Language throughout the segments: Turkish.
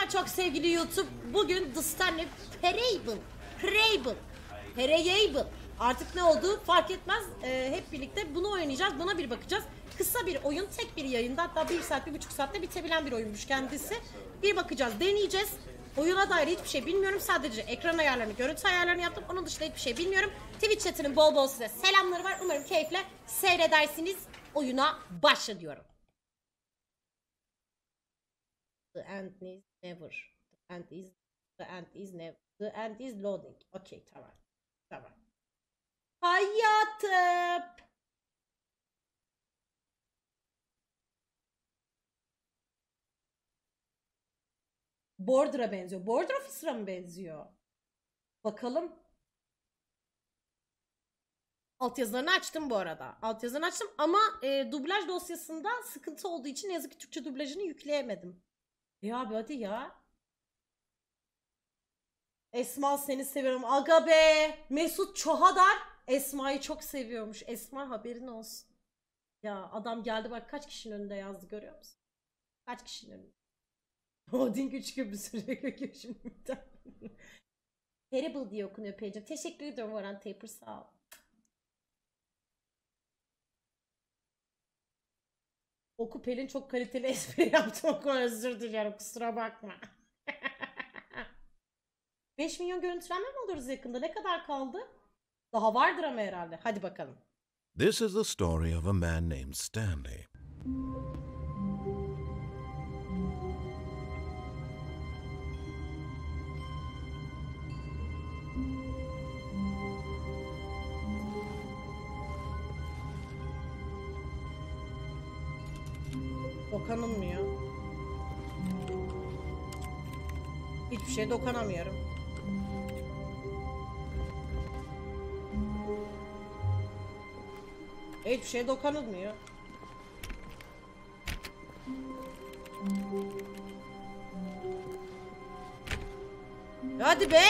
çok sevgili YouTube. Bugün The Stanley Parable artık ne olduğu fark etmez. Hep birlikte bunu oynayacağız. Buna bir bakacağız. Kısa bir oyun, tek bir yayında, hatta 1 saat 1,5 saatte bitebilen bir oyunmuş kendisi. Bir bakacağız, deneyeceğiz. Oyuna dair hiçbir şey bilmiyorum. Sadece ekran ayarlarını, görüntü ayarlarını yaptım. Onun dışında hiçbir şey bilmiyorum. Twitch chatinin bol bol size selamları var. Umarım keyifle seyredersiniz. Oyuna başla diyorum. The end is never. The end is never. The end is loading. Okey, tamam. Tamam. Hayatım. Border'a benziyor. Border Officer'a mı benziyor? Bakalım. Altyazılarını açtım bu arada. Altyazılarını açtım ama dublaj dosyasında sıkıntı olduğu için ne yazık ki Türkçe dublajını yükleyemedim. Ya abi hadi ya. Esma seni seviyorum. Aga be. Mesut Çohadar Esma'yı çok seviyormuş. Esma haberin olsun. Ya adam geldi bak kaç kişinin önünde yazdı görüyor musun? Kaç kişinin önünde. Odin güç gibi sürekli şimdi. Terrible diye okunuyor Peycim. Teşekkür ediyorum Orhan Taper, sağ ol. Oku Pelin çok kaliteli espri yaptım, o kadar özür dilerim, kusura bakma. 5 milyon görüntülenme mi oluruz yakında? Ne kadar kaldı? Daha vardır ama herhalde. Hadi bakalım. This is the story of a man named Stanley. Dokanılmıyor. Hiçbir şeye dokanamıyorum. Hiçbir şeye dokanılmıyor. Hadi be!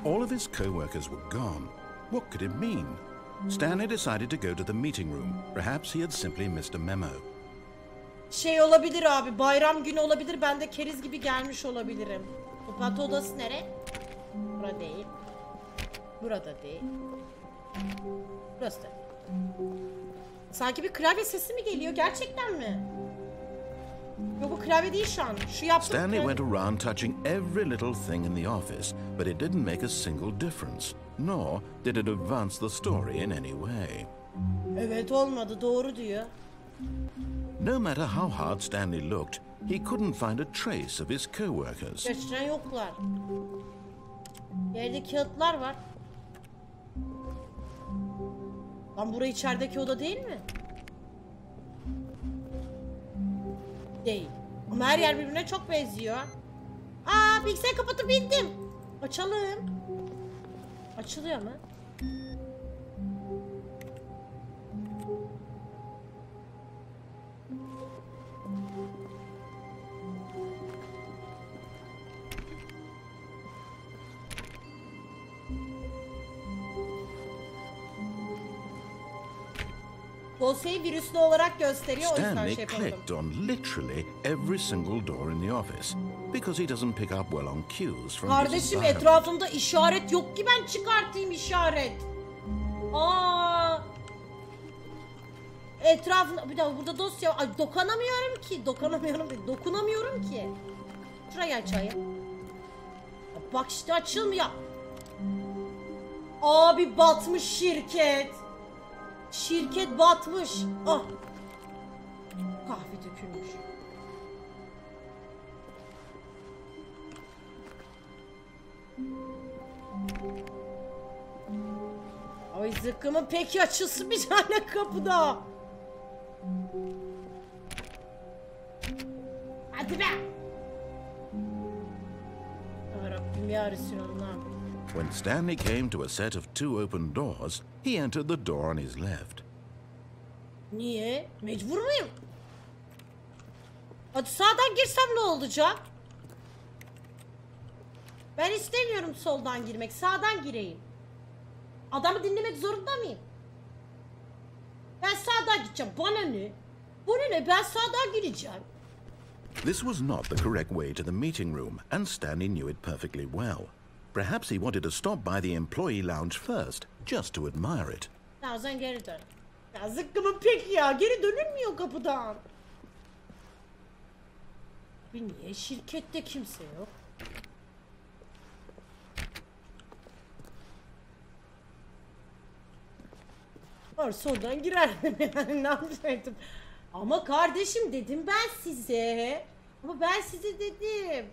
All of his co-workers were gone. What could it mean? Stanley decided to go to the meeting room. Perhaps he had simply missed a memo. Şey olabilir abi, bayram günü olabilir, ben de keriz gibi gelmiş olabilirim. Toplantı odası nere? Burada değil. Burada değil. Burası da. Sanki bir klavye sesi mi geliyor, gerçekten mi? Yok, bu klavye değil şu an. Şu yaptığım Stanley went around touching every little thing in the office, but it didn't make a single difference. Nor did it advance the story in any way. Evet, olmadı, doğru diyor. No matter how hard Stanley looked, he couldn't find a trace of his co-workers. Gerçekten yoklar. Yerde kağıtlar var. Lan burası içerideki oda değil mi? Değil. Ama her yer birbirine çok benziyor. Aa, bilgisayarı kapatıp bindim. Açalım. Açılıyor mu? Dosyayı virüslü olarak gösteriyor, o yüzden Stanley şey yapamadım. clicked on literally every single door in the office because he doesn't pick up well on cues from his Kardeşim, environment. etrafımda işaret yok ki ben çıkartayım işaret. Aa! Etrafında bir daha burada dosya var. Ay, dokunamıyorum ki. Şuraya açayım. Bak işte açılmıyor. Abi batmış şirket. Şirket batmış. Ah. Kahve dökülmüş. Ay zıkkımın peki açılsın bir tane kapıda. Hadi be. Ya Rabbim ya Resulallah. When Stanley came to a set of 2 open doors, he entered the door on his left. Niye? Mecbur muyum? Hadi sağdan girsem ne olacak? Ben istemiyorum soldan girmek. Sağdan gireyim. Adamı dinlemek zorunda mıyım? Ben sağdan gideceğim. Bana ne? Bana ne? Ben sağdan gireceğim. This was not the correct way to the meeting room, and Stanley knew it perfectly well. Perhaps he wanted to stop by the employee lounge first, just to admire it. Ya o zaman geri dön. Ya zıkkımın pek ya. Geri dönülmüyor kapıdan. Niye? Şirkette kimse yok. Var sonradan girerdim yani, ne yapacaktım. Ama kardeşim dedim ben size. Ama ben size dedim.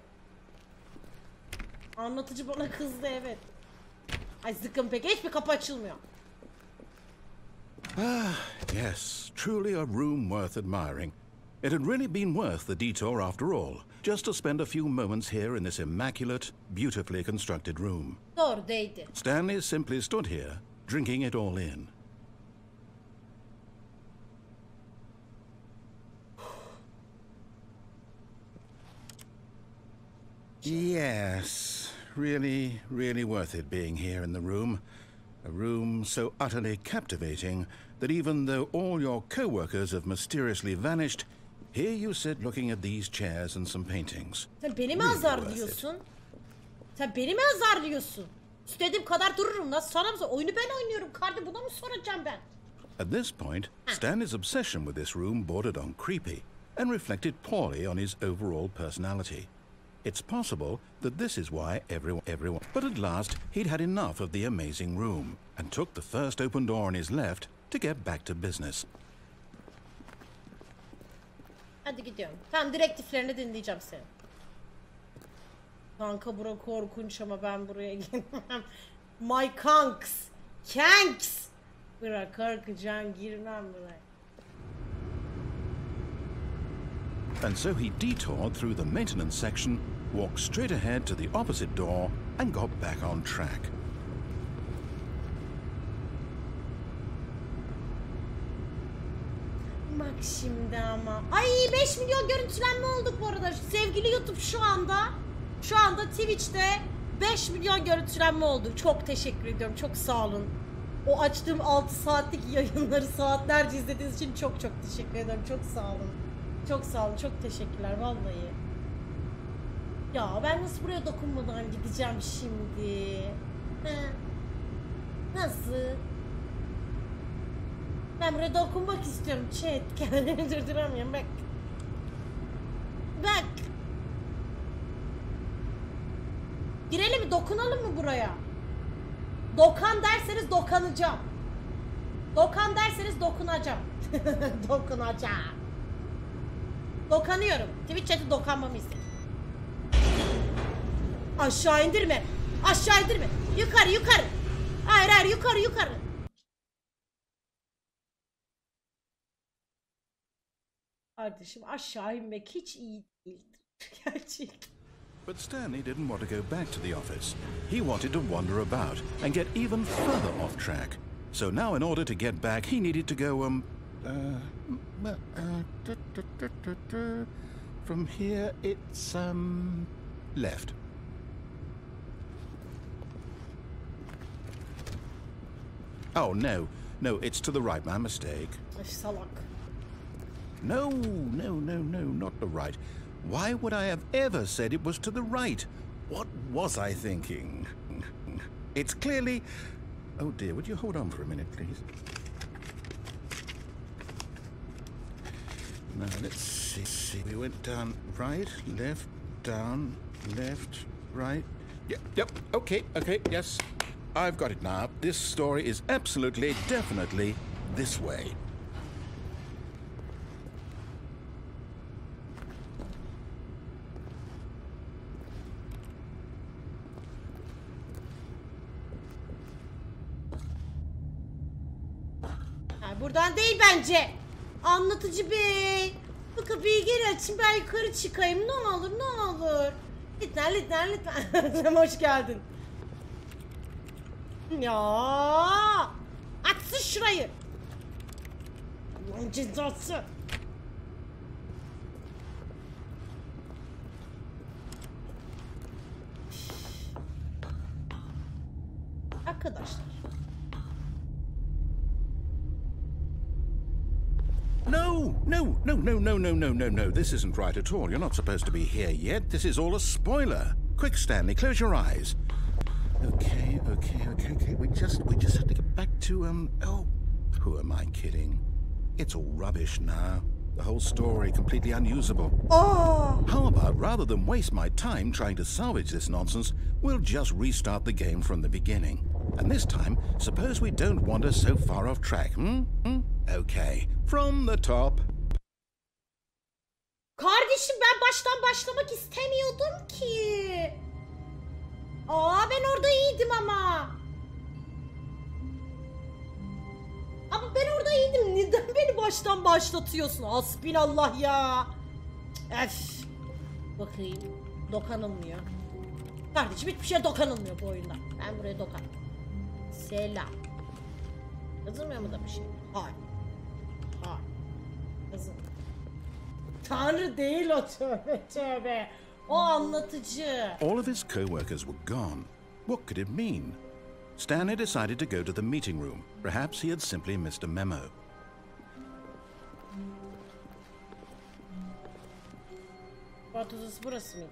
Anlatıcı bana kızdı, evet. Ay zıkkım pek, hiçbir kapı açılmıyor. Ah, yes, truly a room worth admiring. It had really been worth the detour after all, just to spend a few moments here in this immaculate, beautifully constructed room. Doğru, değdi. Stanley simply stood here, drinking it all in. Yes, really, really worth it being here in the room. A room so utterly captivating that even though all your co-workers have mysteriously vanished, here you sit looking at these chairs and some paintings. Sen beni mi azarlıyorsun? Sen beni mi azarlıyorsun? İstediğim kadar dururum. Nasıl sana mı? Oyunu ben oynuyorum. Kardeşim, buna mı soracağım ben? At this point, Stanley's obsession with this room bordered on creepy and reflected poorly on his overall personality. It's possible that this is why everyone... But at last, he'd had enough of the amazing room and took the first open door on his left to get back to business. Hadi gidiyorum. Tamam, direktiflerini dinleyeceğim seni. Kanka bura korkunç ama ben buraya girmem. My kanks. Kanks. Bura korkacağım, girmem buraya. And so he detoured through the maintenance section, walked straight ahead to the opposite door, and got back on track. Bak şimdi ama. Ay 5 milyon görüntülenme olduk bu arada. Sevgili YouTube şu anda Twitch'te 5 milyon görüntülenme oldu. Çok teşekkür ediyorum. Çok sağ olun. O açtığım 6 saatlik yayınları saatlerce izlediğiniz için çok teşekkür ederim. Çok sağ olun. Çok sağ olun. Çok teşekkürler vallahi. Ya ben nasıl buraya dokunmadan gideceğim şimdi? Nasıl? Ben buraya dokunmak istiyorum chat. Kendimi durduramıyorum bak. Bak. Girelim mi? Dokunalım mı buraya? Dokan derseniz dokanacağım. Dokan derseniz dokunacağım. Dokunacağım. Dokanıyorum. Twitch chat'i dokanmamı istedim. Aşağı indirme. Aşağı indirme. Yukarı. Hayır yukarı. Kardeşim aşağı inmek hiç iyi değildir. Gerçekten. But Stanley didn't want to go back to the office. He wanted to wander about and get even further off track. So now in order to get back, he needed to go, from here it's, left. Oh, no, it's to the right, my mistake. Ay salak. No, not the right. Why would I have ever said it was to the right? What was I thinking? It's clearly... Oh dear, would you hold on for a minute, please? Now, let's see. We went down right, left, down, left, right. Yep, okay, yes. I've got it now. This story is absolutely, definitely this way. Buradan değil bence. Anlatıcı bey. Bu kapıyı geri açın, ben yukarı çıkayım. Ne olur. Lütfen. Hoş geldin. Ya. Açsın şurayı. Allah'ın cezası. Arkadaşlar. No, No. This isn't right at all. You're not supposed to be here yet. This is all a spoiler. Quick, Stanley, close your eyes. Okay. We just have to get back to, oh, who am I kidding? It's all rubbish now. The whole story completely unusable. Oh! How about, rather than waste my time trying to salvage this nonsense, we'll just restart the game from the beginning. And this time, suppose we don't wander so far off track, Okay, from the top. Kardeşim ben baştan başlamak istemiyordum ki. Ben orada iyiydim ama. Ama ben orada iyiydim. Neden beni baştan başlatıyorsun? Hasbinallah ya. Öf. Bakayım. Dokanılmıyor. Kardeşim hiçbir şeye dokanılmıyor bu oyunda. Ben buraya dokan. Selam. Yazılmıyor mu da bir şey? Hayır. Yazılmıyor. Tanrı değil o, tövbe. O anlatıcı. All of his co-workers were gone. What could it mean? Stanley decided to go to the meeting room. Perhaps he had simply missed a memo. Bat odası burası mıydı?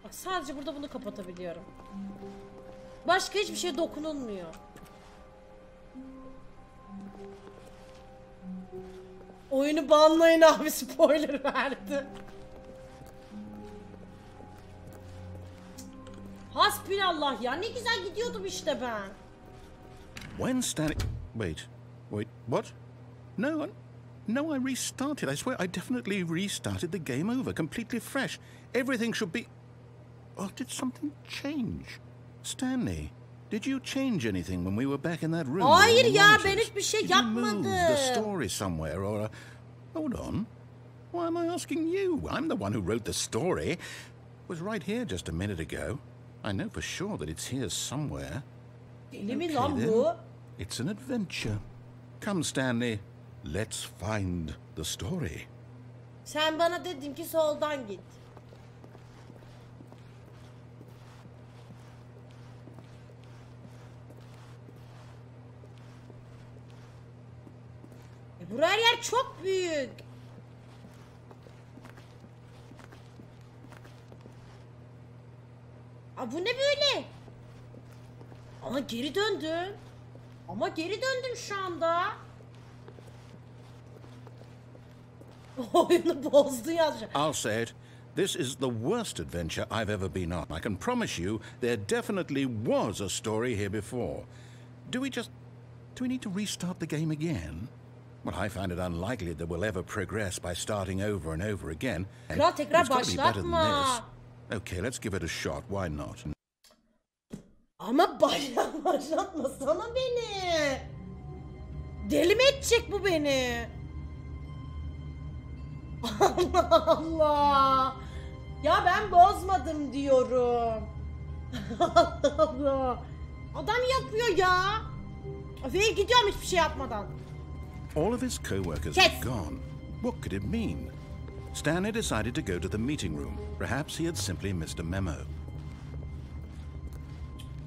Bak sadece burada bunu kapatabiliyorum. Başka hiçbir şeye dokunulmuyor. Oyunu banlayın abi, spoiler verdi. Hasbinallah ya, ne güzel gidiyordum işte ben. When Stanley... Wait, what? No, I restarted. I swear I definitely restarted the game over, completely fresh. Everything should be... Oh, did something change? Stanley, did you change anything when we were back in that room? Hayır ya, ben hiçbir şey yapmadım. Did you move the story somewhere or... Hold on. Why am I asking you? I'm the one who wrote the story. It was right here just a minute ago. I know for sure that it's here somewhere. Deli mi lan bu? It's an adventure. Come, Stanley. Let's find the story. Sen bana dedin ki soldan git. Buraya yer çok büyük. Bu ne böyle? Ama geri döndüm. Ama geri döndüm şu anda. Oyunu bozdu yazıyor. I'll say it. This is the worst adventure I've ever been on. I can promise you there definitely was a story here before. Do we need to restart the game again? Well, I find it unlikely that we'll ever progress by starting over and over again. Kral tekrar It's gotta be better than başlatma. this. Okay, let's give it a shot. Why not? Ama başlatmasana beni. Deli mi edecek bu beni? Allah Allah. Ya ben bozmadım diyorum. Allah Allah. Adam yapıyor ya. Ve gidiyorum hiçbir şey yapmadan. All of his co-workers had gone. What could it mean? Stanley decided to go to the meeting room. Perhaps he had simply missed a memo.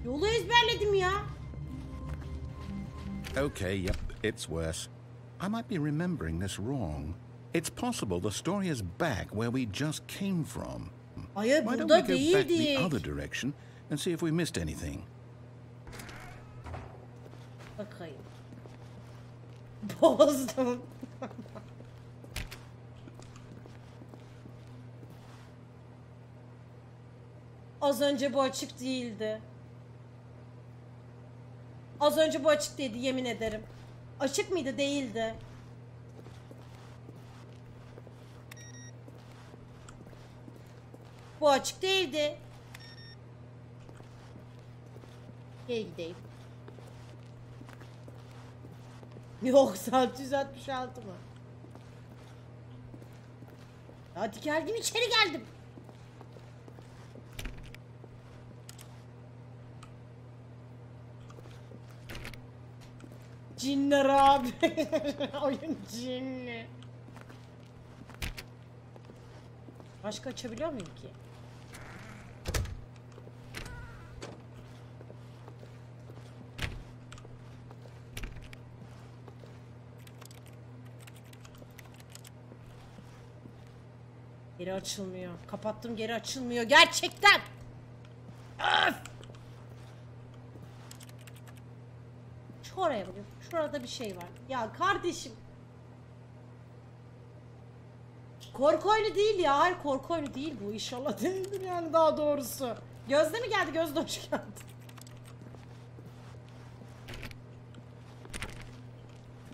Yolu ezberledim ya. Okay, yep, it's worse. I might be remembering this wrong. It's possible the story is back where we just came from. Hayır, Why don't burada we go back the değildik. other direction and see if we missed anything? Bakayım. Bozdum. Az önce bu açık değildi. Az önce bu açık değildi, yemin ederim. Açık mıydı? Değildi. Bu açık değildi. Gel gideyim. Yoksa 666 mı? Hadi geldim, içeri geldim. Cinler abi. Oyun cinli. Başka açabiliyor muyum ki? Geri açılmıyor. Kapattım, geri açılmıyor. Gerçekten. Öf! Şuraya bakıyorum. Şurada bir şey var. Ya kardeşim. Korku oyunu değil ya. Hayır, korku oyunu değil bu. İnşallah değildir yani, daha doğrusu. Gözde mi geldi? Gözde hoş geldi.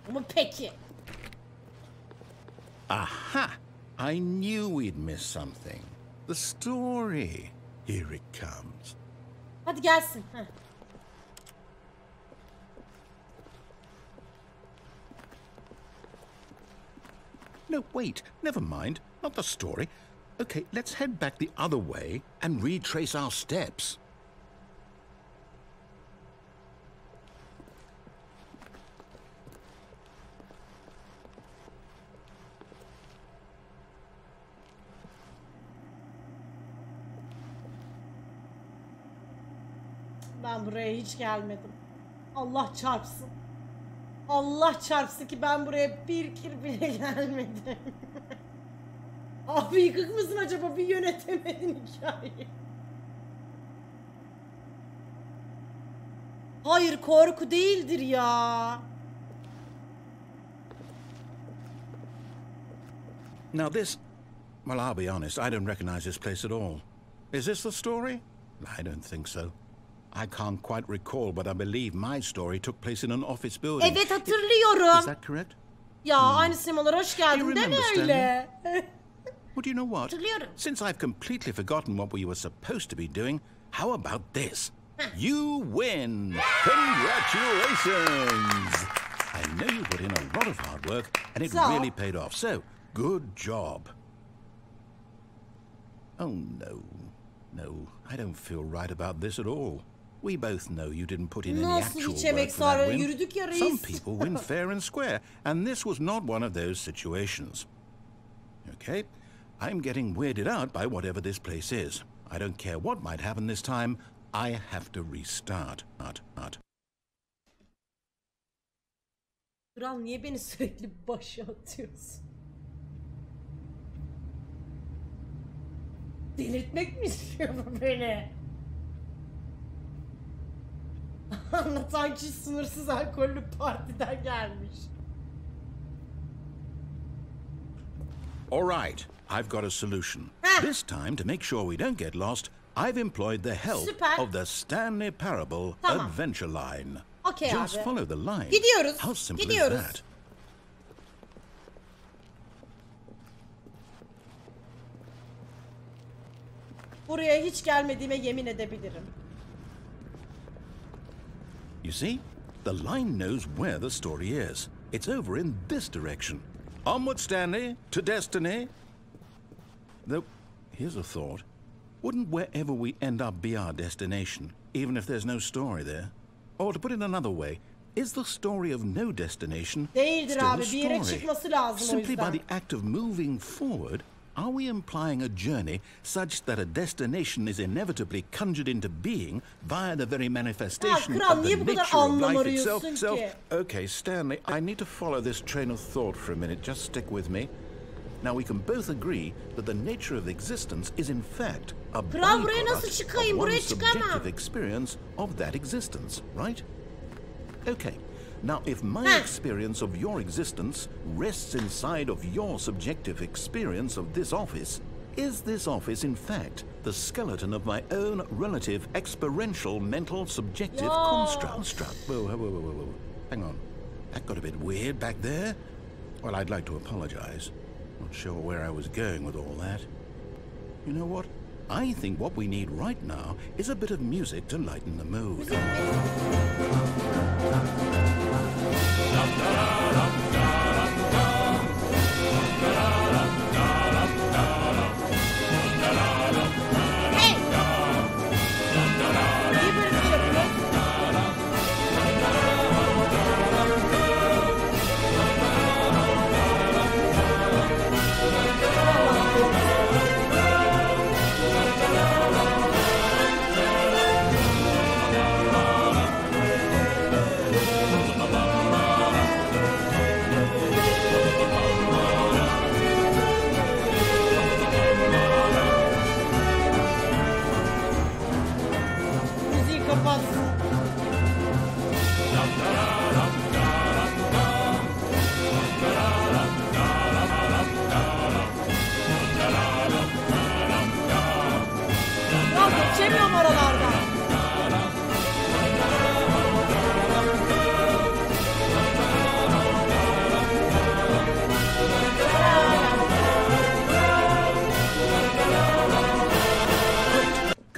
Ama peki. Aha! I knew we'd miss something. The story. Here it comes. Hadi gelsin. Heh. No, wait. Never mind. Not the story. Okay, let's head back the other way and retrace our steps. Ben buraya hiç gelmedim. Allah çarpsın. Allah çarpsın ki ben buraya bir kere bile gelmedim. Abi yıkık mısın acaba? Bir yönetemedin hikayeyi. Hayır, korku değildir ya. Now this... Well, I'll be honest, I don't recognize this place at all. Is this the story? I don't think so. I can't quite recall, but I believe my story took place in an office building. Evet, hatırlıyorum. Is that correct? Ya aynı sinemalara hoş geldin deme öyle. Well, do you know what? Hatırlıyorum. Since I've completely forgotten what we were supposed to be doing, how about this? You win! Congratulations! I know you put in a lot of hard work, and it really paid off. So, good job. Oh, no. No, I don't feel right about this at all. We both know you didn't put in any actual work for that win. Some people win fair and square, and this was not one of those situations. Okay, I'm getting weirded out by whatever this place is. I don't care what might happen this time. I have to restart. Kral, niye beni sürekli başa atıyorsun? Delirtmek mi istiyor bu beni? Anlatan kişi sınırsız alkollü partiden gelmiş. All right, I've got a solution. This time, to make sure we don't get lost, I've employed the help of the Stanley Parable Adventure Line. Okay, just abi. follow the line. Gidiyoruz. How simple Gidiyoruz. is that? Buraya hiç gelmediğime yemin edebilirim. You see, the line knows where the story is. It's over in this direction. Onward, Stanley, to destiny. Though, here's a thought. Wouldn't wherever we end up be our destination, even if there's no story there? Or to put it another way, is the story of no destination Değildir still abi, a bir yere story? çıkması lazım o Simply yüzden. by the act of moving forward, are we implying a journey such that a destination is inevitably conjured into being via the very manifestation kral, of the niye bu kadar nature of anlam life itself? arıyorsun ki? Okay, Stanley, I need to follow this train of thought for a minute. Just stick with me. Now we can both agree that the nature of existence is in fact a Kral, buraya nasıl byproduct çıkayım? of Buraya one's çıkamam. subjective experience of that existence, right? Okay. Now, if my experience of your existence rests inside of your subjective experience of this office, is this office, in fact, the skeleton of my own relative experiential mental subjective construct? Whoa. Hang on. That got a bit weird back there. Well, I'd like to apologize. Not sure where I was going with all that. You know what? I think what we need right now is a bit of music to lighten the mood.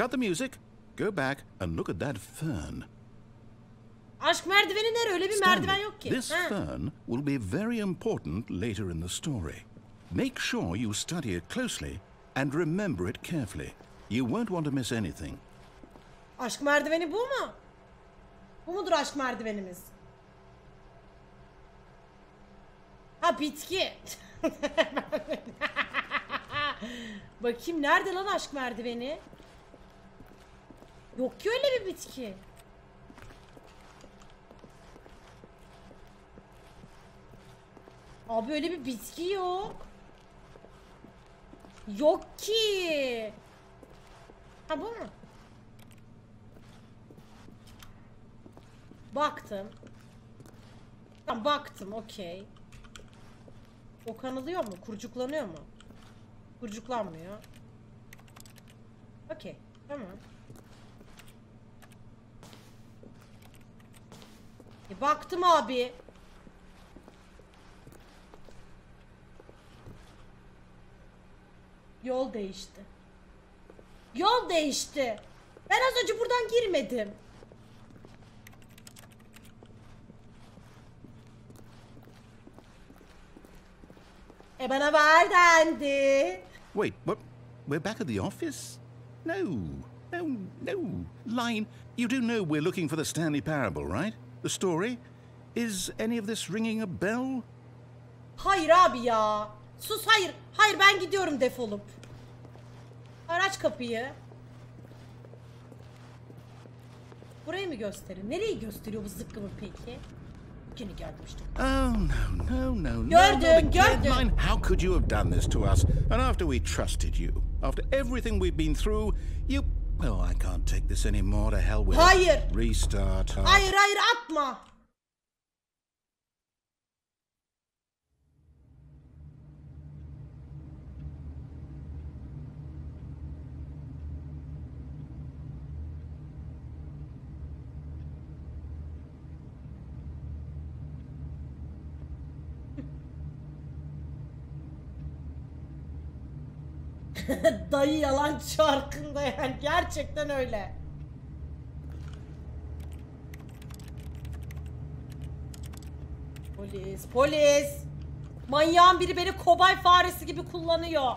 cut the music, go back and look at that fern. Aşk merdiveni nere? Öyle bir merdiven yok ki. This fern will be very important later in the story. Make sure you study it closely and remember it carefully. You won't want to miss anything. Aşk merdiveni bu mu? Bu mudur aşk merdivenimiz? Ha bitki. Bakayım nerede lan aşk merdiveni? Yok ki öyle bir bitki. Abi öyle bir bitki yok. Yok ki. Ha bu mu? Baktım. Tamam baktım, okey. O kanılıyor mu? Kurcuklanıyor mu? Kurcuklanmıyor. Okey, tamam. Baktım abi. Yol değişti. Yol değişti. Ben az önce buradan girmedim. Bana ver dendi. Wait, what? We're back at the office? No, Line, you do know we're looking for the Stanley Parable, right? The story? Is any of this ringing a bell? Hayır abi ya. Sus, hayır. Hayır, ben gidiyorum defolup. Aç kapıyı. Burayı mı gösterin? Nereyi gösteriyor bu zıkkımı peki? Yine geldim işte. Oh no. Gördüm. Line, how could you have done this to us? And after we trusted you, after everything we've been through, you... Well, I can't take this anymore. To hell with Hayır. it. Restart. Hayır, atma. Dayı yalan çarkında yani, gerçekten öyle. Polis. Manyağın biri beni kobay faresi gibi kullanıyor.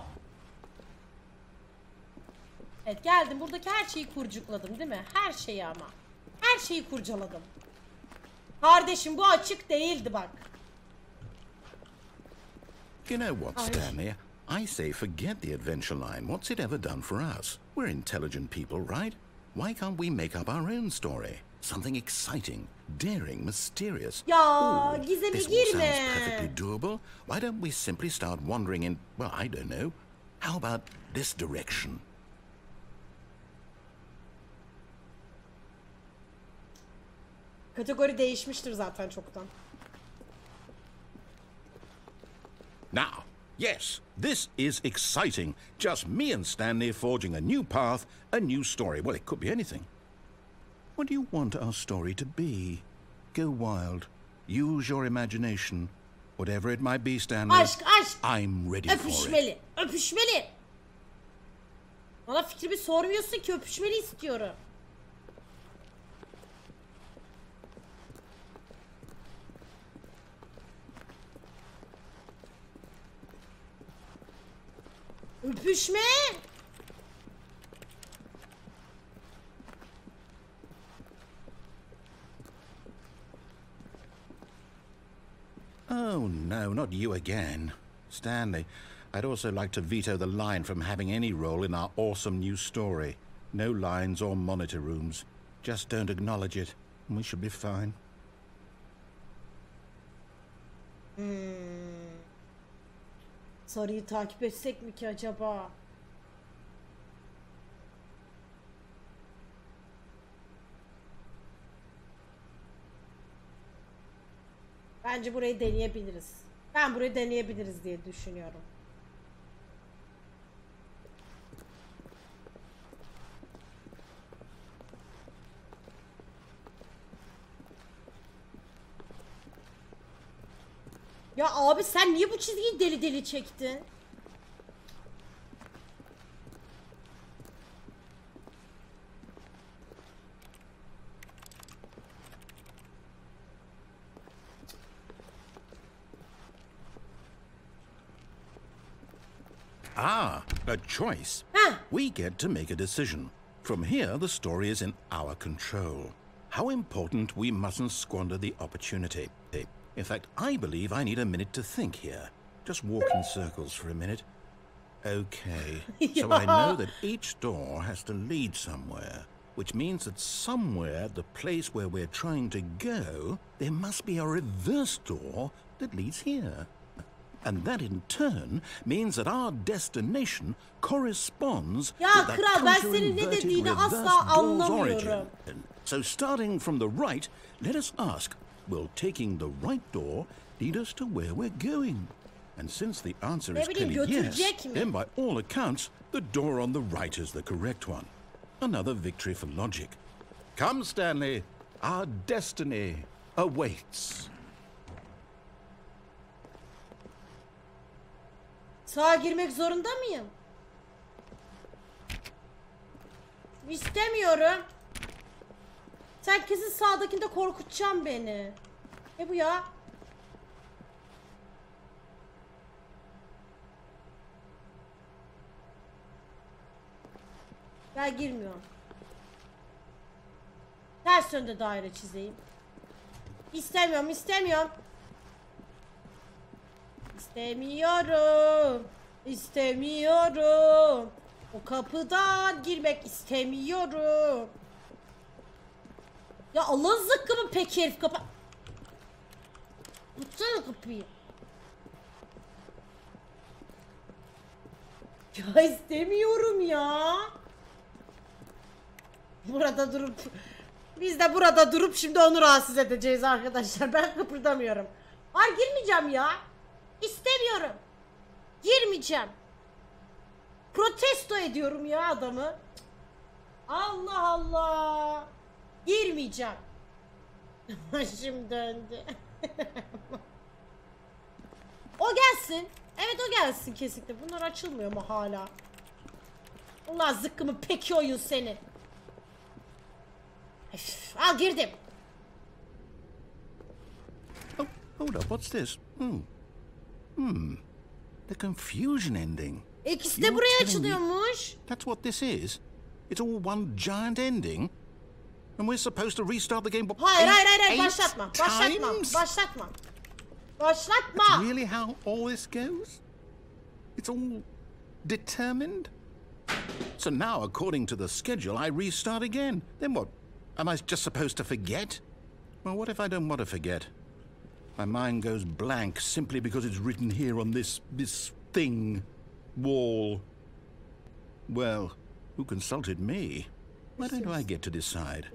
Evet, geldim, buradaki her şeyi kurcukladım değil mi? Her şeyi ama. Her şeyi kurcaladım. Kardeşim bu açık değildi bak. You know what, Stanley? I say forget the adventure line. What's it ever done for us? We're intelligent people, right? Why can't we make up our own story? Something exciting, daring, mysterious. Ya gizeme this girme. sounds perfectly doable. Why don't we simply start wandering in, well, I don't know. How about this direction? Kategori değişmiştir zaten çoktan. Now, yes, this is exciting. Just me and Stanley forging a new path, a new story. Well, it could be anything. What do you want our story to be? Go wild. Use your imagination. Whatever it might be, Stanley. Aşk. I'm ready for it. Öpüşmeli. Bana fikrimi sormuyorsun ki, öpüşmeli istiyorum. Öpüşme. Oh, no, not you again. Stanley, I'd also like to veto the line from having any role in our awesome new story. No lines or monitor rooms. Just don't acknowledge it, and we should be fine. Sarıyı takip etsek mi ki acaba? Bence burayı deneyebiliriz. Ben burayı deneyebiliriz diye düşünüyorum. Ya abi sen niye bu çizgiyi deli deli çektin? Ah, a choice. Huh. We get to make a decision. From here, the story is in our control. How important we mustn't squander the opportunity. In fact, I believe I need a minute to think here. Just walk in circles for a minute. Okay, so I know that each door has to lead somewhere, which means that somewhere, the place where we're trying to go, there must be a reverse door that leads here. And that in turn means that our destination corresponds Ya with that kral, ben senin ne counter-inverted dediğini reverse asla door's anlamıyorum. origin. So starting from the right, let us ask, will taking the right door lead us to where we're going? And since the answer is clearly yes, then by all accounts, the door on the right is the correct one. Another victory for logic. Come, Stanley, our destiny awaits. Sağa girmek zorunda mıyım? İstemiyorum. Sen kesin sağdakinde korkutacaksın beni. Ne bu ya? Ben girmiyorum. Ters yönde daire çizeyim. İstemiyorum, istemiyorum. İstemiyorum. İstemiyorum. O kapıdan girmek istemiyorum. Ya Allah'ın zıkkımı peki herif kapa... Tutsana kapıyı. Ya istemiyorum ya. Burada durup... Biz de burada durup şimdi onu rahatsız edeceğiz arkadaşlar. Ben kıpırdamıyorum. Hayır girmeyeceğim ya. İstemiyorum. Girmeyeceğim. Protesto ediyorum ya adamı. Allah Allah. Girmeyeceğim. Başım döndü. O gelsin. Evet o gelsin kesinlikle. Bunlar açılmıyor mu hala? Allah zıkkımı peki oyun seni. Üf, al girdim. Oh, hold up, what's this? The confusion ending. İkisi de buraya açılıyormuş. That's what this is? It's all one giant ending? And we're supposed to restart the game? Hayır, başlatma. Başlatma. That's really how all this goes? It's all determined? So now, according to the schedule, I restart again. Then what? Am I just supposed to forget? Well, what if I don't want to forget? My mind goes blank simply because it's written here on this thing, wall. Well, who consulted me? Why don't I get to decide?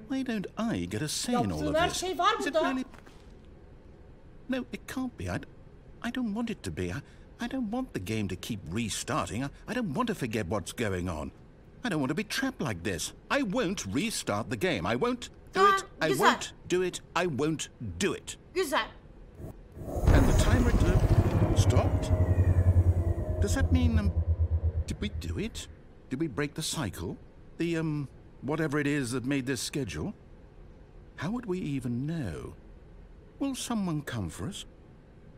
Why don't I get a say in all of this? Şey var Is it burada. really... No, it can't be. I don't want it to be. I don't want the game to keep restarting. I don't want to forget what's going on. I don't want to be trapped like this. I won't restart the game. I won't do it. I won't do it. I won't do it. Güzel. And the timer stopped? Does that mean, did we do it? Did we break the cycle? The, whatever it is that made this schedule? How would we even know? Will someone come for us?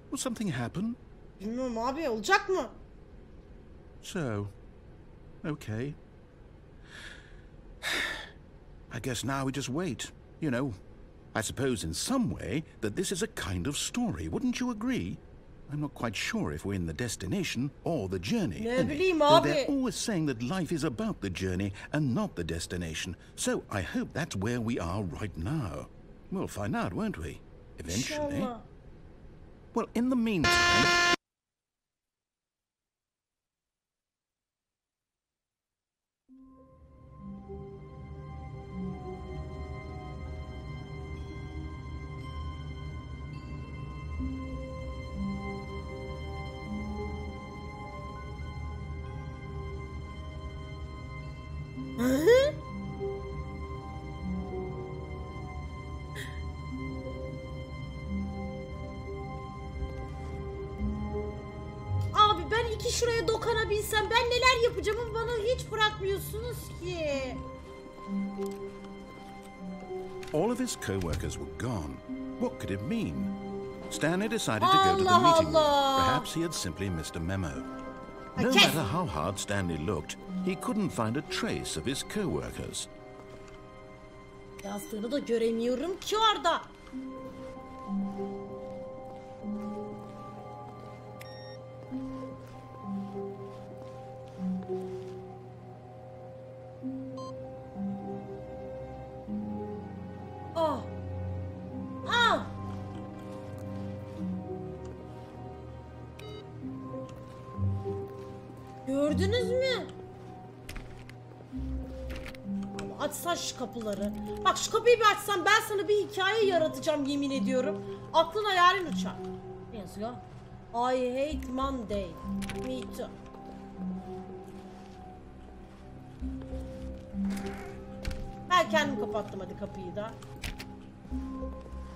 Will something happen? Bilmiyorum abi, olacak mı? So, okay. I guess now we just wait, you know. I suppose in some way that this is a kind of story, wouldn't you agree? I'm not quite sure if we're in the destination or the journey. Ne bileyim Though abi. they're always saying that life is about the journey and not the destination. So I hope that's where we are right now. We'll find out, won't we? Eventually. İnşallah. Well, in the meantime... Abi ben iki şuraya dokanabilsem ben neler yapacağım ama bana hiç bırakmıyorsunuz ki. All of his co-workers were gone. What could it mean? Stanley decided to go to the meeting room. Perhaps he had simply missed a memo. No matter how hard Stanley looked, he couldn't find a trace of his co-workers. Yazdığını da göremiyorum ki orada. Ah. Ah. Gördünüz mü? Açsan şu kapıları. Bak şu kapıyı bir açsam ben sana bir hikaye yaratacağım yemin ediyorum. Aklın hayalin uçar. Ne yazıyor? I hate Monday. Me too. Ben kendim kapattım hadi kapıyı da.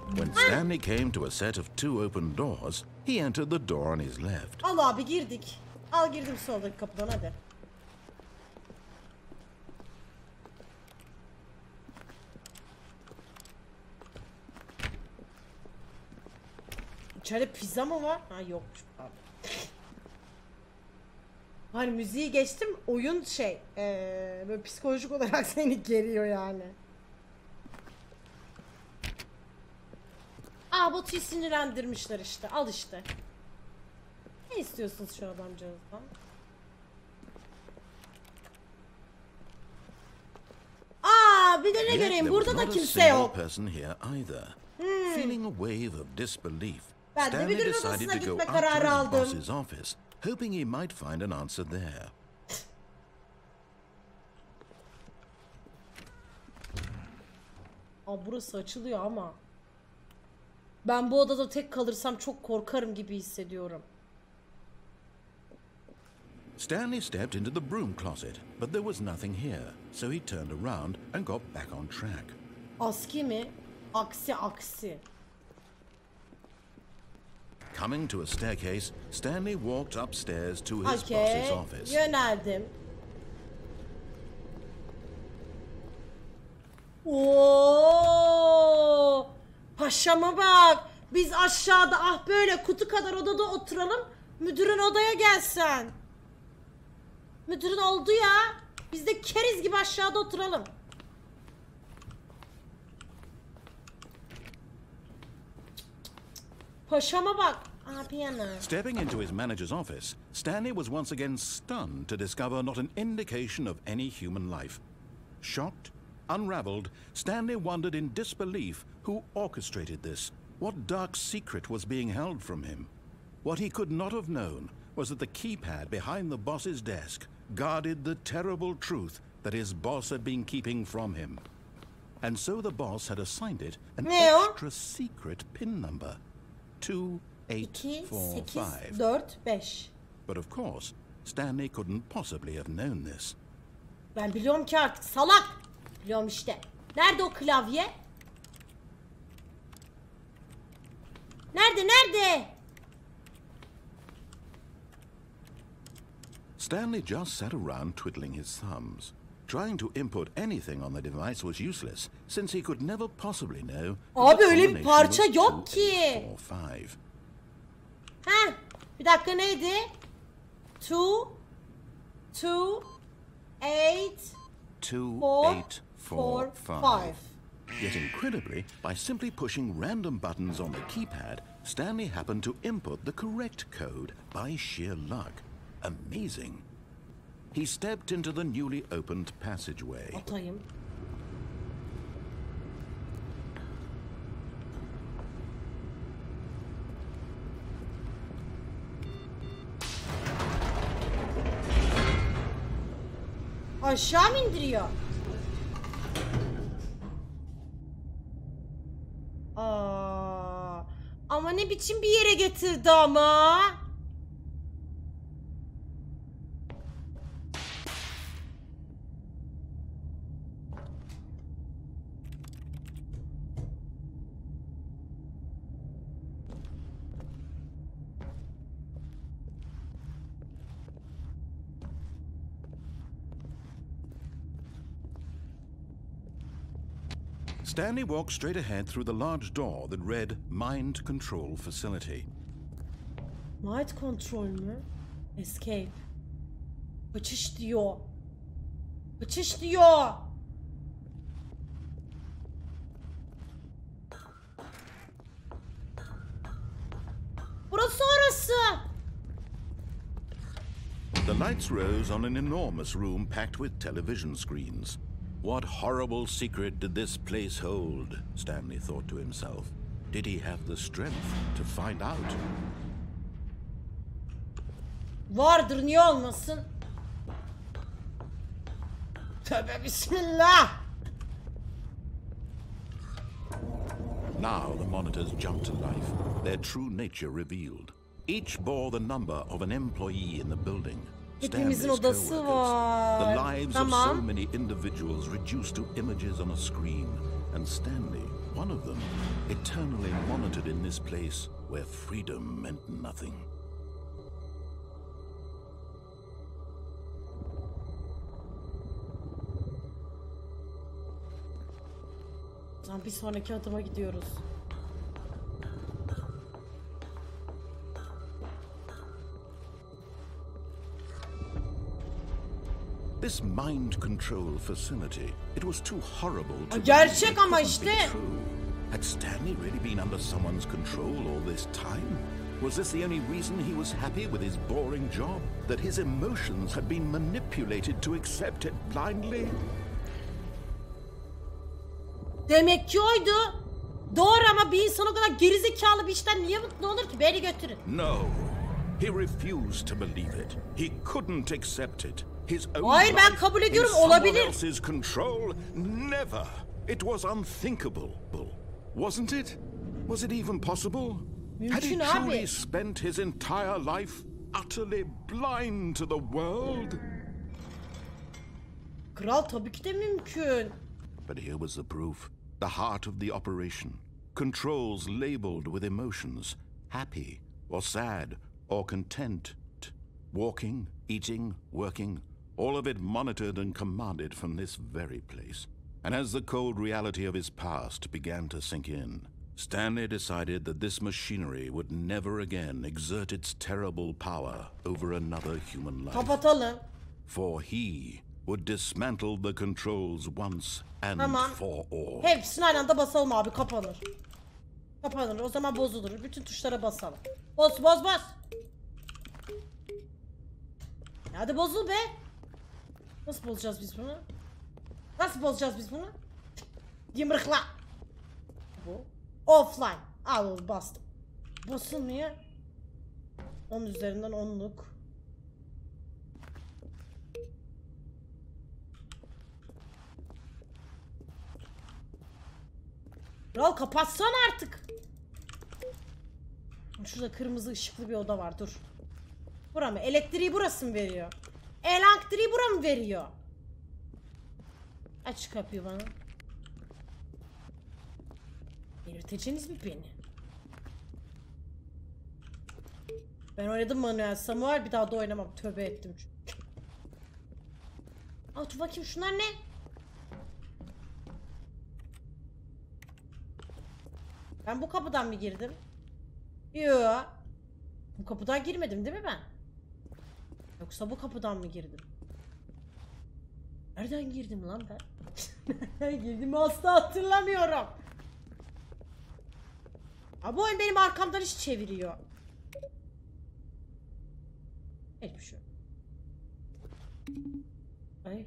When Stanley came to a set of 2 open doors, he entered the door on his left. Al abi girdik. Al girdim soldaki kapıdan hadi. İçeride pizza mı var? Ha yokmuş. Hani müziği geçtim, oyun böyle psikolojik olarak seni geriyor yani. Batu'yu sinirlendirmişler işte, al işte. Ne istiyorsunuz şu adamcağızdan? Bir de ne göreyim, burada da kimse yok. Feeling a wave of disbelief, Ben de Stanley müdürün decided odasına to go gitme up to kararı his aldım. boss's office, hoping he might find an answer there. Burası açılıyor ama. Ben bu odada tek kalırsam çok korkarım gibi hissediyorum. Stanley stepped into the broom closet, but there was nothing here, so he turned around and got back on track. Aski mi? Aksi aksi. Coming to a staircase, Stanley walked upstairs to his boss's Okey, office. yöneldim. Oo! Paşama bak. Biz aşağıda böyle kutu kadar odada oturalım. Müdürün odaya gelsen. Müdürün oldu ya. Biz de keriz gibi aşağıda oturalım. Paşama bak. Piyano. Stepping into his manager's office, Stanley was once again stunned to discover not an indication of any human life. Shocked, unraveled, Stanley wondered in disbelief who orchestrated this. What dark secret was being held from him? What he could not have known was that the keypad behind the boss's desk guarded the terrible truth that his boss had been keeping from him. And so the boss had assigned it an extra secret PIN number. 2845. 4-5. But of course, Stanley couldn't possibly have known this. Ben biliyorum ki artık salak. Biliyorum işte. Nerede o klavye? Nerede? Stanley just sat around twiddling his thumbs. Trying to input anything on the device was useless, since he could never possibly know. Abi öyle bir parça yok ki. 2845. Bir dakika neydi? 2 8 2845. Yet incredibly, by simply pushing random buttons on the keypad, Stanley happened to input the correct code by sheer luck. Amazing. He stepped into the newly opened passageway. Atayım. Aşağı mı indiriyor? Ama ne biçim bir yere getirdi ama. Stanley walked straight ahead through the large door that read Mind Control Facility. Mind Control mü? Escape. Kaçış diyor. Kaçış diyor. Burası orası. The lights rose on an enormous room packed with television screens. What horrible secret did this place hold? Stanley thought to himself. Did he have the strength to find out? Vardır, niye olmasın? Tövbe bismillah. Now the monitors jumped to life, their true nature revealed. Each bore the number of an employee in the building. Hepimizin Stanley's odası co-workers. The var. lives of so many individuals reduced to images on a screen. And Stanley, one of them, eternally monitored in this place where freedom meant nothing. Bir sonraki adıma gidiyoruz. This mind control facility, it was too horrible to gerçek believe it ama couldn't işte. be true. Had Stanley really been under someone's control all this time? Was this the only reason he was happy with his boring job? That his emotions had been manipulated to accept it blindly? Demek ki oydu. Doğru ama bir insan o kadar gerizekalı bir işten niye mutlu olur ki? Beni götürün. No. He refused to believe it. He couldn't accept it. His own Hayır, ben life kabul in ediyorum, someone olabilir. else's control? Never. It was unthinkable. Wasn't it? Was it even possible? Had he Mümkün truly abi. spent his entire life utterly blind to the world? Kral tabii ki de mümkün. But here was the proof. The heart of the operation. Controls labeled with emotions. Happy or sad or content. Walking, eating, working. All of it monitored and commanded from this very place. And as the cold reality of his past began to sink in, Stanley decided that this machinery would never again exert its terrible power over another human life. Kapatalım. For he would dismantle the controls once and for all. Hepsini aynı anda basalım abi, kapanır. Kapanır, o zaman bozulur. Bütün tuşlara basalım. Boz. Hadi bozul be. Nasıl bozacağız biz bunu? Yumrukla. Bu. Offline. Al, bastım. Basılmıyor. 10 üzerinden 10'luk. Kral kapatsana artık. Şurada kırmızı ışıklı bir oda var, dur. Bura mı? Elektriği burası mı veriyor? Elektriği bura mı veriyor? Aç kapıyı bana. Delirteceğiniz mi beni? Ben oynadım manuel Samuel, bir daha da oynamam. Tövbe ettim çünkü. Aa, dur bakayım, şunlar ne? Ben bu kapıdan mı girdim? Yoo. Bu kapıdan girmedim değil mi ben? Yoksa bu kapıdan mı girdim? Nereden girdim lan ben? Nereden girdim asla hatırlamıyorum. Ha, bu oyun benim arkamdan iş çeviriyor. Hiçbir şey yok. Ay.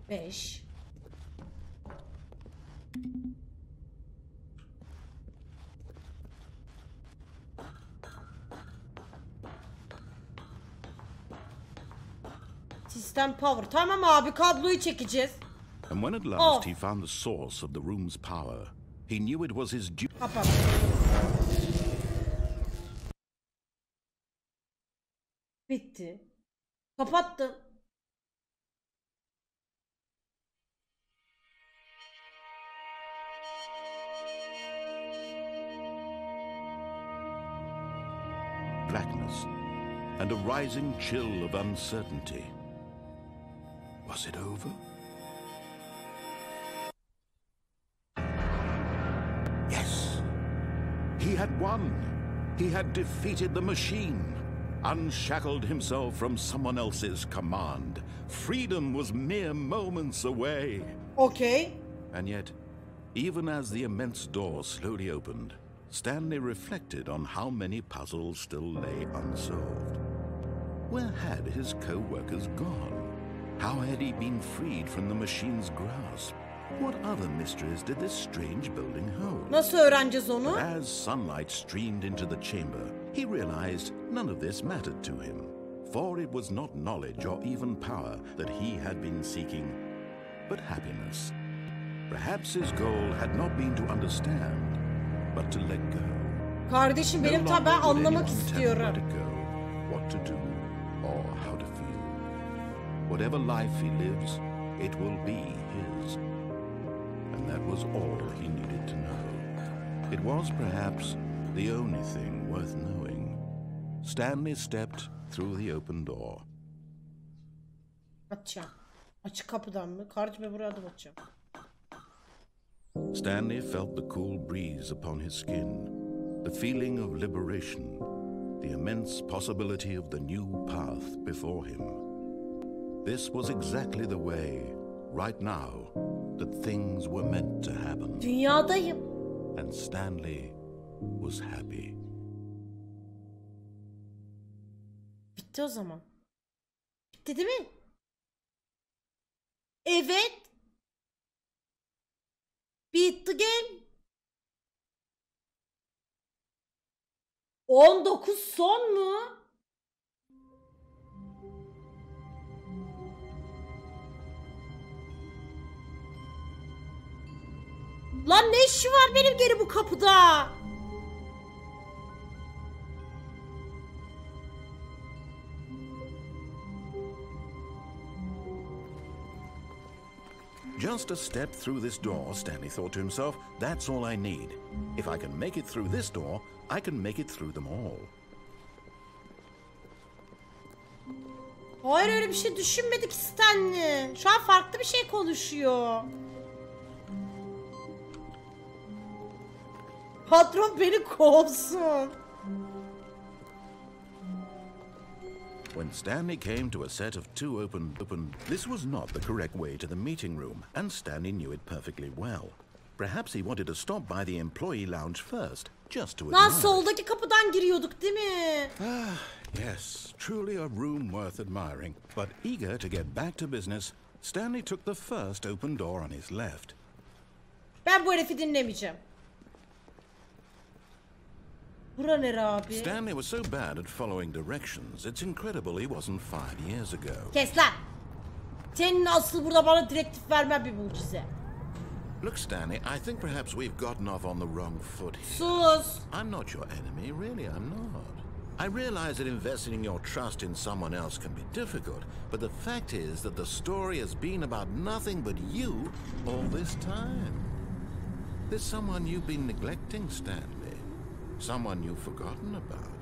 Beş. Sistem power. Tamam abi, kabloyu çekeceğiz. And when at last he found the source of the room's power, he knew it was his duty. Kapat. Bitti. Kapattım. Blackness and a rising chill of uncertainty. Was it over? had won. He had defeated the machine, unshackled himself from someone else's command. Freedom was mere moments away. Okay. And yet, even as the immense door slowly opened, Stanley reflected on how many puzzles still lay unsolved. Where had his co-workers gone? How had he been freed from the machine's grasp? What other mysteries did this strange building hold? Nasıl öğreneceğiz onu? As sunlight streamed into the chamber, he realized none of this mattered to him, for it was not knowledge or even power that he had been seeking, but happiness. Perhaps his goal had not been to understand, but to let go. Kardeşim benim tabi ben anlamak istiyorum. Let it go, what to do, or how to feel. Whatever life he lives, it will be his. And that was all he needed to know. It was perhaps the only thing worth knowing. Stanley stepped through the open door. Açacağım. Açık kapıdan mı? Kardeşim buraya adım açacağım. Stanley felt the cool breeze upon his skin, the feeling of liberation, the immense possibility of the new path before him. This was exactly the way, right now, that things were meant to happen. Dünyadayım. And Stanley was happy. Bitti o zaman. Bitti değil mi? Evet. Bitti game. 19 son mu? Lan ne işi var benim geri bu kapıda? Just a step through this door, Stanley thought to himself, that's all I need. If I can make it through this door, I can make it through them all. Hayır öyle bir şey düşünmedik Stanley. Şu an farklı bir şey konuşuyor. Patron beni kovsun. When Stanley came to a set of two open, this was not the correct way to the meeting room, and Stanley knew it perfectly well. Perhaps he wanted to stop by the employee lounge first, just to admire. Lan soldaki kapıdan giriyorduk değil mi? Ah, yes, truly a room worth admiring. But eager to get back to business, Stanley took the first open door on his left. Ben bu herifi dinlemeyeceğim. Bura nere abi? Stanley was so bad at following directions, it's incredible he wasn't fired years ago. Kes lan! Senin asıl burada bana direktif vermen bir mucize. Look, Stanley, I think perhaps we've gotten off on the wrong foot here. Sus! I'm not your enemy, really, I'm not. I realize that investing your trust in someone else can be difficult, but the fact is that the story has been about nothing but you all this time. There's someone you've been neglecting, Stanley. Someone you've forgotten about.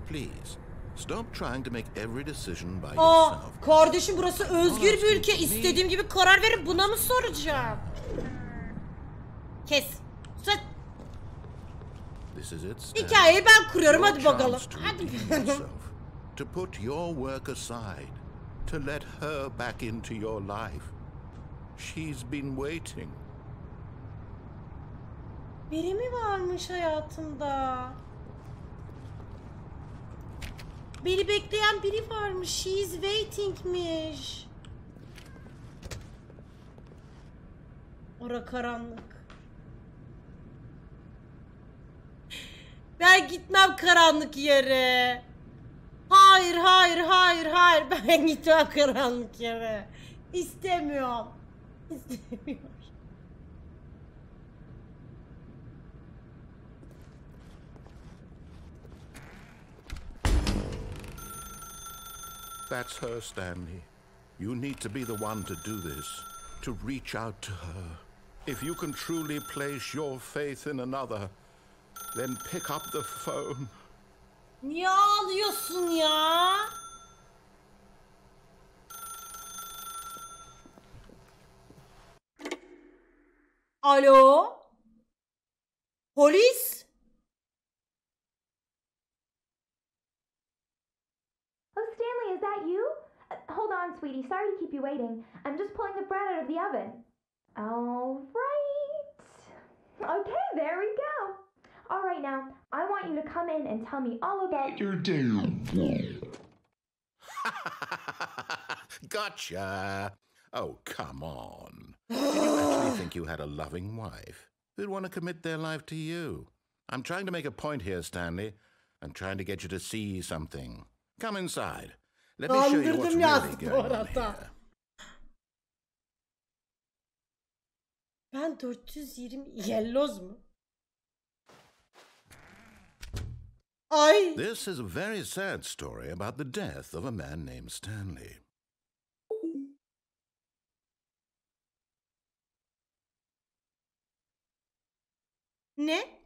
Please, stop trying to make every decision by yourself. Kardeşim burası özgür bir ülke. İstediğim gibi karar verip buna mı soracağım? Kes. Sus. This is it, Stanley. Hikayeyi ben kuruyorum. Hadi Your bakalım. chance to Hadi redeem bakalım. yourself, to put your work aside, to let her back into your life. She's been waiting. Biri mi varmış hayatımda? Beni bekleyen biri varmış. She's waiting'miş. Ora karanlık. Ben gitmem karanlık yere. Hayır, hayır, hayır, hayır. Ben gitmem karanlık yere. İstemiyorum. İstemiyorum. That's her, Stanley. You need to be the one to do this, to reach out to her. If you can truly place your faith in another, then pick up the phone. Niye ağlıyorsun ya? Alo? Polis? Stanley. Sorry to keep you waiting. I'm just pulling the bread out of the oven. All right. Okay, there we go. All right, now, I want you to come in and tell me all about your day. Gotcha! Oh, come on. Did you actually think you had a loving wife who'd want to commit their life to you? I'm trying to make a point here, Stanley. I'm trying to get you to see something. Come inside. Let me show you what's really going on here. Ben 420 yelloz mu? Ay. This is a very sad story about the death of a man named Stanley. Ne?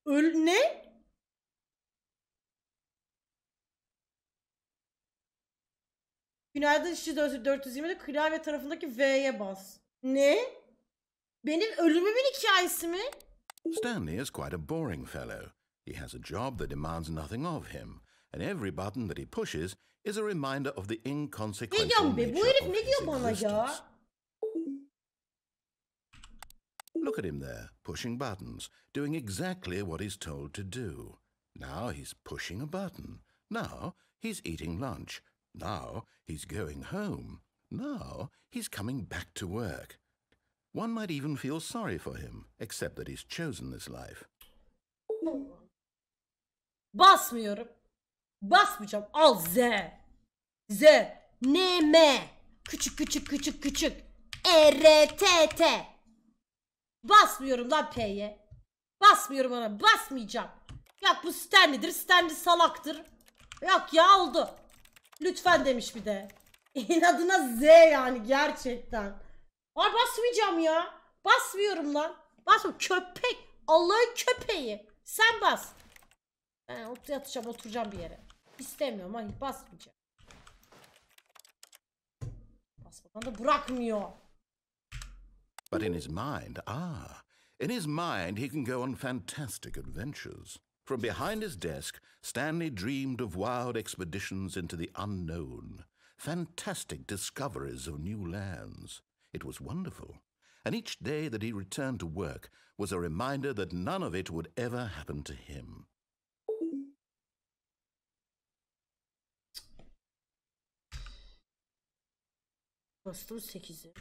Ne? Günaydın işçi 420'de klavye tarafındaki V'ye bas. Ne? Benim ölümümün hikayesi mi? Stanley is quite a boring fellow. He has a job that demands nothing of him, and every button that he pushes is a reminder of the inconsequential nature bu herif of ne his diyor bana ya? existence. Look at him there, pushing buttons, doing exactly what he's told to do. Now he's pushing a button. Now he's eating lunch. Now he's going home. Now he's coming back to work. One might even feel sorry for him, except that he's chosen this life. Basmıyorum. Basmayacağım. Al Z. Z. N M. Küçük küçük küçük küçük. E R T T. Basmıyorum lan P'ye. Basmıyorum ona. Basmayacağım. Yok bu Stanley'dir. Stanley salaktır. Yok ya oldu. Lütfen demiş bir de. İnadına Z yani gerçekten. Ay basmayacağım ya. Basmıyorum lan. Basmıyorum. Köpek. Allah'ın köpeği. Sen bas. Ben yatacağım, oturacağım bir yere. İstemiyorum. Hayır basmayacağım. Basmadan da bırakmıyor. But in his mind he can go on fantastic adventures. From behind his desk, Stanley dreamed of wild expeditions into the unknown, fantastic discoveries of new lands. It was wonderful, and each day that he returned to work was a reminder that none of it would ever happen to him. Bastım 8'i.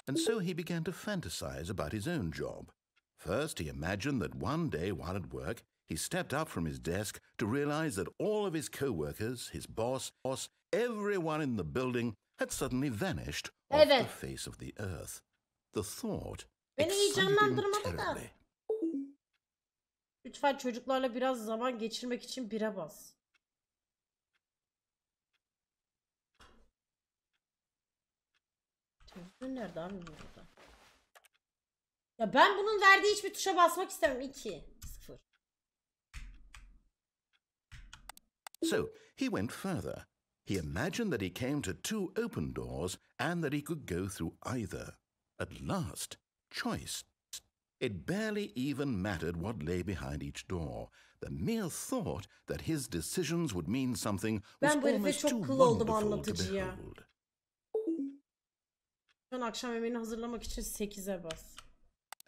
And so he began to fantasize about his own job. First, he imagined that one day while at work, he stepped up from his desk to realize that all of his co-workers, his boss, everyone in the building had suddenly vanished off the face of the earth. The thought excited him terribly. Lütfen çocuklarla biraz zaman geçirmek için 1'e bas. Nerede abi burada? Ya ben bunun verdiği hiçbir tuşa basmak istemem. 2 0. So he went further. He imagined that he came to 2 open doors and that he could go through either. At last, choice. It barely even mattered what lay behind each door. The mere thought that his decisions would mean something was almost too wonderful to behold. Ben akşam yemeğini hazırlamak için 8'e bas.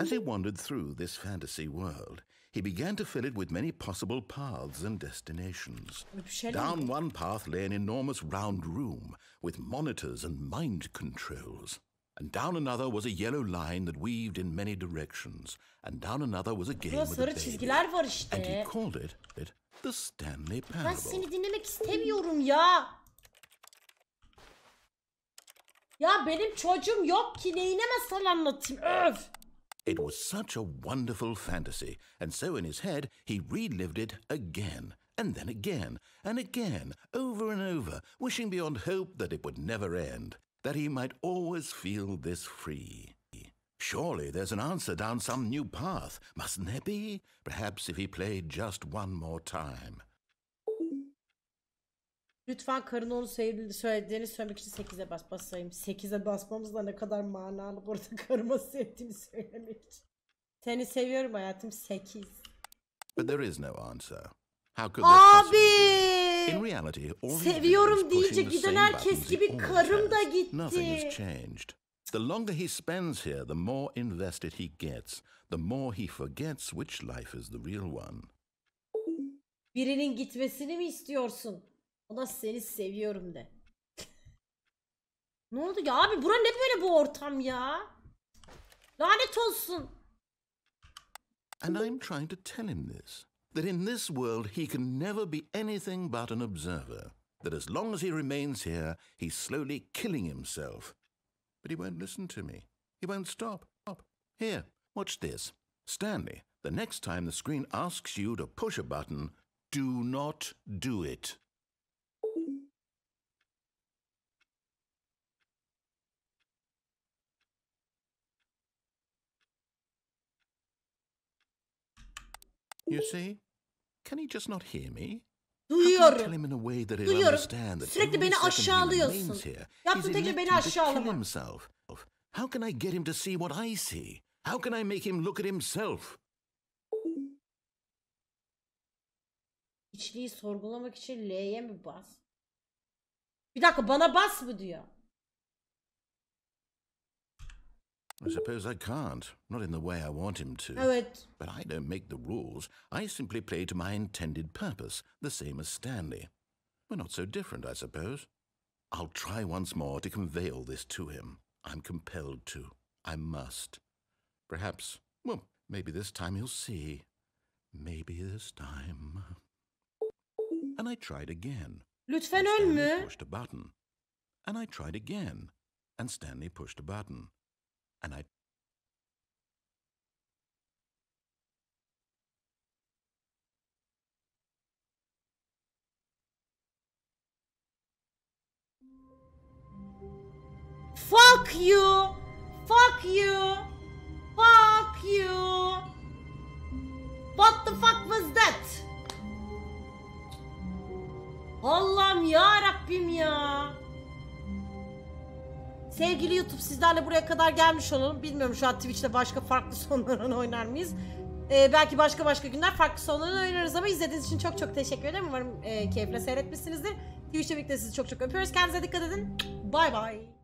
As he wandered through this fantasy world, he began to fill it with many possible paths and destinations. Down one path lay an enormous round room with monitors and mind controls. And down another was a yellow line that weaved in many directions. And down another was a game with a baby. And he called it the Stanley Parable. Ben seni dinlemek istemiyorum ya. Ya benim çocuğum yok ki neyine masal anlatayım. Öf. It was such a wonderful fantasy, and so in his head he relived it again, and then again, and again, over and over, wishing beyond hope that it would never end, that he might always feel this free. Surely there's an answer down some new path, mustn't there be? Perhaps if he played just one more time. Lütfen karın onu söylediğini söylemek için 8'e basayım. 8'e basmamız da ne kadar manalı burada karıma sevdiğimi söylemek için. Seni seviyorum hayatım 8. But there is no answer. How could there possibly be? In reality, all he's Seviyorum doing is deyince pushing the giden same herkes buttons he gibi always karım da has. gitti. Nothing has changed. The longer he spends here, the more invested he gets. The more he forgets which life is the real one. Birinin gitmesini mi istiyorsun? Ona seni seviyorum de. Ne oldu ya abi? Bura ne böyle bu ortam ya? Lanet olsun. And I'm trying to tell him this. That in this world he can never be anything but an observer. That as long as he remains here, he's slowly killing himself. But he won't listen to me. He won't stop. Here, watch this. Stanley, the next time the screen asks you to push a button, do not do it. You see? Can he just not hear me? Duyuyorum. Duyuyorum. Sürekli beni aşağılıyorsun. Yaptığın tek beni aşağılama. How can I get him to see what I see? How can I make him look at himself? İçliği sorgulamak için L'ye mi bas? Bir dakika, bana bas mı diyor? I suppose I can't. Not in the way I want him to. Evet. But I don't make the rules. I simply play to my intended purpose, the same as Stanley. We're not so different, I suppose. I'll try once more to convey all this to him. I'm compelled to. I must. Perhaps, well, maybe this time he'll see. Maybe this time. And I tried again. Lütfen Stanley ölme. pushed a button. And I tried again. And Stanley pushed a button. And I... Fuck you. Fuck you. Fuck you. What the fuck was that? Allah'ım ya Rabbim ya. Sevgili YouTube, sizlerle buraya kadar gelmiş olalım. Bilmiyorum şu an Twitch'te başka farklı sonlarını oynar mıyız? Belki başka günler farklı sonlarını oynarız ama izlediğiniz için çok çok teşekkür ederim. Umarım keyifle seyretmişsinizdir. Twitch'te birlikte sizi çok çok öpüyoruz. Kendinize dikkat edin. Bye bye.